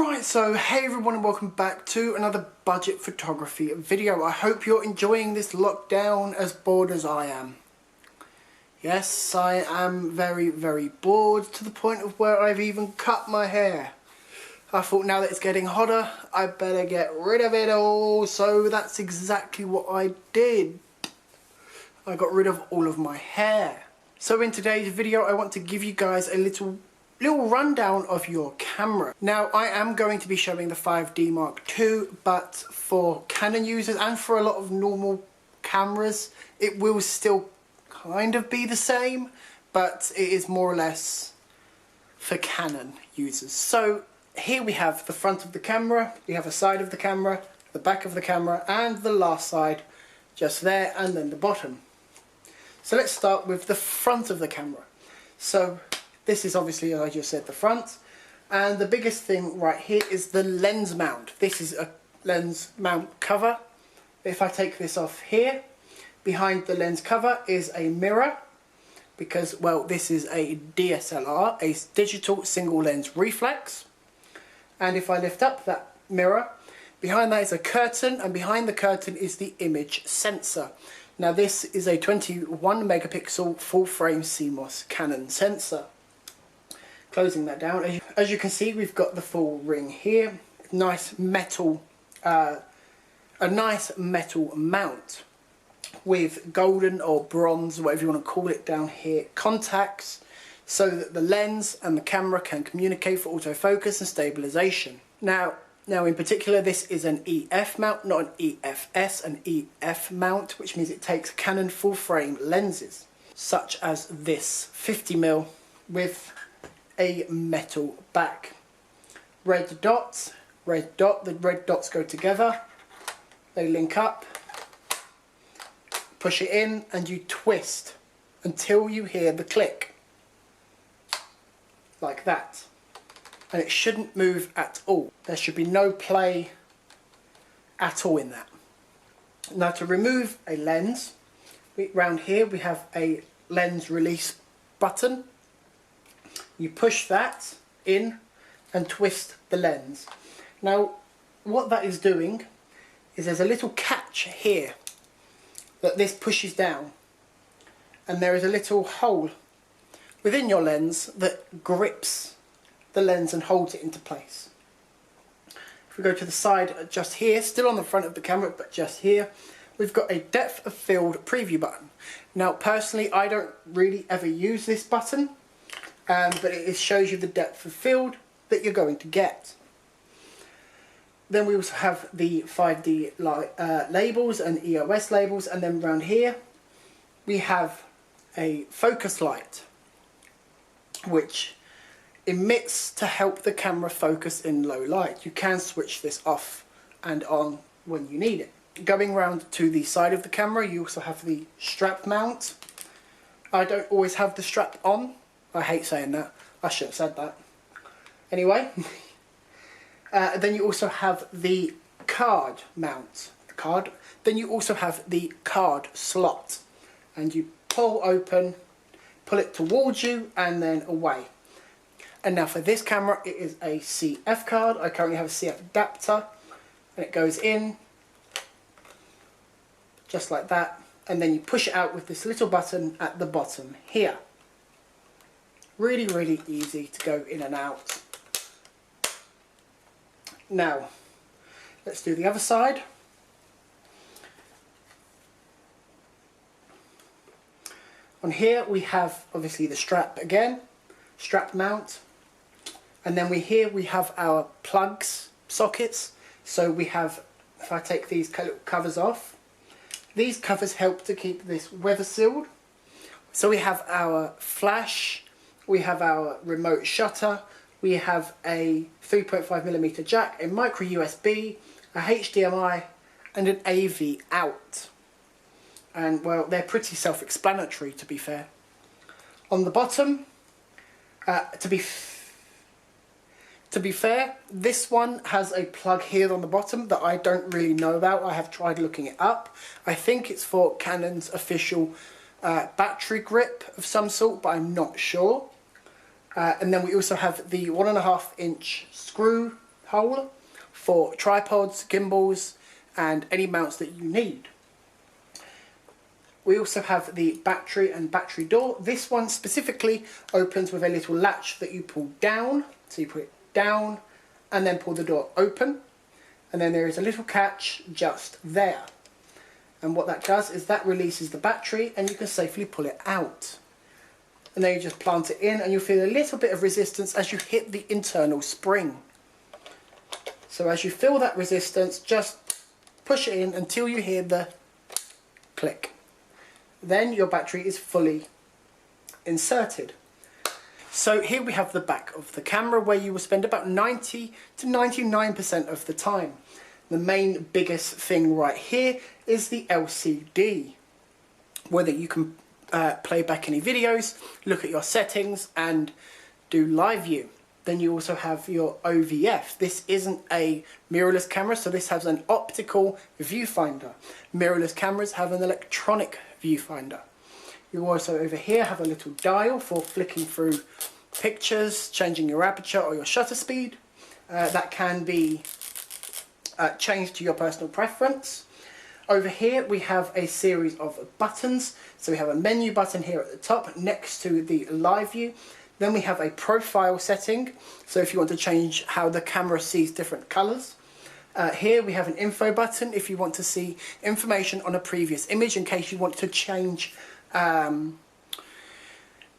Right, so hey everyone and welcome back to another budget photography video. I hope you're enjoying this lockdown as bored as I am. Yes, I am very bored to the point of where I've even cut my hair. I thought now that it's getting hotter, I better get rid of it all, so that's exactly what I did. I got rid of all of my hair. So in today's video I want to give you guys a little rundown of your camera. Now I am going to be showing the 5D Mark II, but for Canon users and for a lot of normal cameras it will still kind of be the same, but it is more or less for Canon users. So here we have the front of the camera, we have a side of the camera, the back of the camera, and the last side just there, and then the bottom. So let's start with the front of the camera. So this is obviously, as I just said, the front, and the biggest thing right here is the lens mount. This is a lens mount cover. If I take this off here, behind the lens cover is a mirror, because, well, this is a DSLR, a digital single lens reflex. And if I lift up that mirror, behind that is a curtain, and behind the curtain is the image sensor. Now this is a 21 megapixel full frame CMOS Canon sensor. Closing that down, as you can see, we've got the full ring here. Nice metal, a nice metal mount with golden or bronze, whatever you want to call it, down here, contacts, so that the lens and the camera can communicate for autofocus and stabilization. Now in particular, this is an EF mount, not an EFS, an EF mount, which means it takes Canon full frame lenses, such as this 50mm with a metal back. Red dots, the red dots go together, they link up, push it in, and you twist until you hear the click. Like that. And it shouldn't move at all. There should be no play at all in that. Now to remove a lens, round here we have a lens release button. You push that in and twist the lens. Now what that is doing is there's a little catch here that this pushes down, and there is a little hole within your lens that grips the lens and holds it into place. If we go to the side just here, still on the front of the camera but just here, we've got a depth of field preview button. Now personally I don't really ever use this button, but it shows you the depth of field that you're going to get. Then we also have the 5D labels and EOS labels, and then around here we have a focus light which emits to help the camera focus in low light. You can switch this off and on when you need it. Going round to the side of the camera, you also have the strap mount. I don't always have the strap on. I hate saying that. I should have said that. Anyway, then you also have the card mount. Then you also have the card slot. And you pull open, pull it towards you, and then away. And now for this camera, it is a CF card. I currently have a CF adapter, and it goes in just like that, and then you push it out with this little button at the bottom here. Really easy to go in and out. Now let's do the other side. On here we have obviously the strap again, strap mount, and then here we have our plugs, sockets. So we have, if I take these covers off, these covers help to keep this weather sealed. So we have our flash, we have our remote shutter, we have a 3.5mm jack, a micro USB, a HDMI, and an AV out. And well, they're pretty self-explanatory, to be fair. On the bottom, to be fair, this one has a plug here on the bottom that I don't really know about. I have tried looking it up. I think it's for Canon's official battery grip of some sort, but I'm not sure. And then we also have the 1.5 inch screw hole for tripods, gimbals and any mounts that you need. We also have the battery and battery door. This one specifically opens with a little latch that you pull down. So you put it down and then pull the door open. And then there is a little catch just there. And what that does is that releases the battery and you can safely pull it out. And then you just plant it in and you'll feel a little bit of resistance as you hit the internal spring. So as you feel that resistance, just push it in until you hear the click. Then your battery is fully inserted. So here we have the back of the camera where you will spend about 90 to 99% of the time. The main biggest thing right here is the LCD. Whether you can play back any videos, look at your settings and do live view. Then you also have your OVF. This isn't a mirrorless camera, so this has an optical viewfinder. Mirrorless cameras have an electronic viewfinder. You also over here have a little dial for flicking through pictures, changing your aperture or your shutter speed. That can be changed to your personal preference. Over here we have a series of buttons. So we have a menu button here at the top next to the live view. Then we have a profile setting, so if you want to change how the camera sees different colours. Here we have an info button if you want to see information on a previous image in case you want to change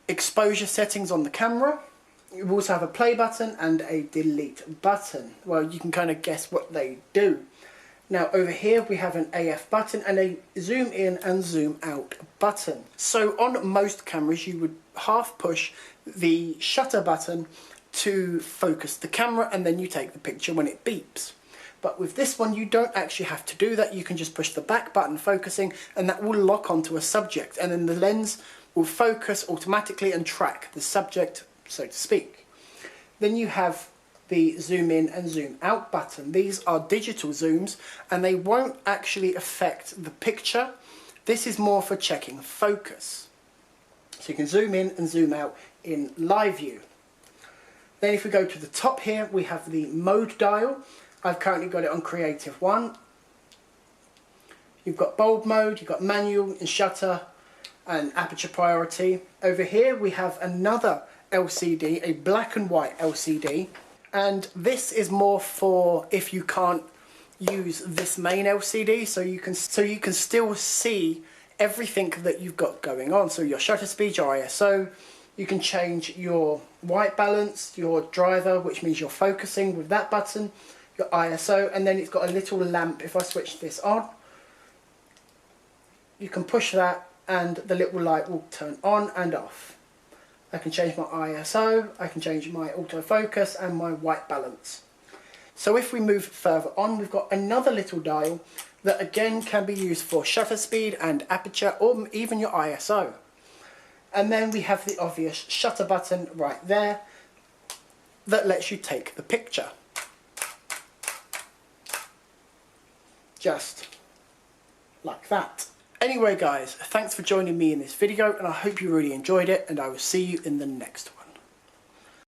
exposure settings on the camera. You also have a play button and a delete button. Well, you can kind of guess what they do. Now over here we have an AF button and a zoom in and zoom out button. So on most cameras you would half push the shutter button to focus the camera and then you take the picture when it beeps. But with this one you don't actually have to do that. You can just push the back button focusing and that will lock onto a subject and then the lens will focus automatically and track the subject, so to speak. Then you have the zoom in and zoom out button. These are digital zooms and they won't actually affect the picture. This is more for checking focus. So you can zoom in and zoom out in live view. Then if we go to the top here we have the mode dial. I've currently got it on creative 1. You've got bulb mode, you've got manual and shutter and aperture priority. Over here we have another LCD, a black and white LCD. And this is more for if you can't use this main LCD, so you can still see everything that you've got going on. So your shutter speed, your ISO, you can change your white balance, your driver, which means you're focusing with that button, your ISO, and then it's got a little lamp. If I switch this on, you can push that and the little light will turn on and off. I can change my ISO, I can change my autofocus and my white balance. So if we move further on, we've got another little dial that again can be used for shutter speed and aperture or even your ISO. And then we have the obvious shutter button right there that lets you take the picture. Just like that. Anyway guys, thanks for joining me in this video and I hope you really enjoyed it and I will see you in the next one.